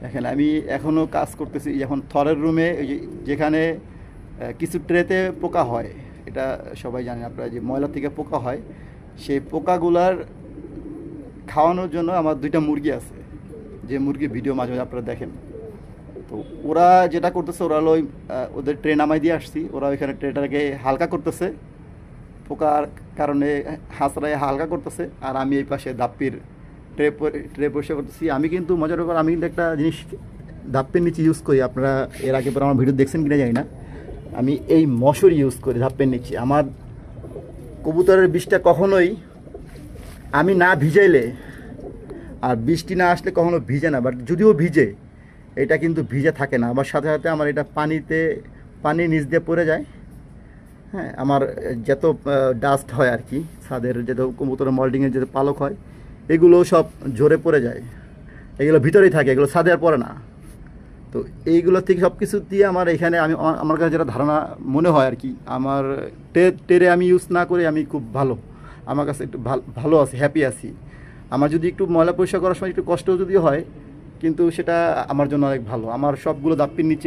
এখানে আমি এখনও কাজ করতেছি এখন থরের রুমে ওই যেখানে কিছু ট্রেতে পোকা হয়, এটা সবাই জানেন আপনারা, যে ময়লা থেকে পোকা হয়, সেই পোকাগুলার খাওয়ানোর জন্য আমার দুইটা মুরগি আছে, যে মুরগির ভিডিও মাঝে মাঝে আপনারা দেখেন। তো ওরা যেটা করতেছে, ওরা হলো ওদের ট্রে নামাই দিয়ে আসছি, ওরা ওইখানে ট্রেটাকে হালকা করতেছে, পোকার কারণে হাঁসরায় হালকা করতেছে, আর আমি এই পাশে দাপ্পির ট্রে পরিষ্কার করতেছি। আমি কিন্তু মজার ব্যাপার, আমি কিন্তু একটা জিনিস ধাপ্পের নিচে ইউজ করি, আপনারা এর আগে পর আমার ভিডিও দেখছেন কিনা জানি না, আমি এই মশারি ইউজ করি ধাপ্পের নিচে। আমার কবুতরের বিষটা কখনোই আমি না ভিজাইলে, আর বৃষ্টি না আসলে কখনো ভিজে না, বাট যদিও ভিজে এটা কিন্তু ভিজে থাকে না, আমার সাথে সাথে আমার এটা পানির নিচ দিয়ে পড়ে যায়। হ্যাঁ, আমার যত ডাস্ট হয় আর কি, ছাদের যত কবুতরের মল্ডিংয়ের যত পালক হয়, এগুলো সব ঝরে পড়ে যায়, এগুলো ভিতরেই থাকে, এগুলো ছাদে আর পড়ে না। তো এইগুলো থেকে সব কিছু দিয়ে আমার এখানে আমার কাছে যেটা ধারণা মনে হয় আর কি, আমার টেরে আমি ইউজ না করে আমি খুব ভালো, আমার কাছে একটু ভালো আছি, হ্যাপি আছি। আমার যদি একটু ময়লা পরিষ্কার করার সময় একটু কষ্ট যদিও হয়, কিন্তু সেটা আমার জন্য অনেক ভালো। আমার সবগুলো দাপ্পির নিচে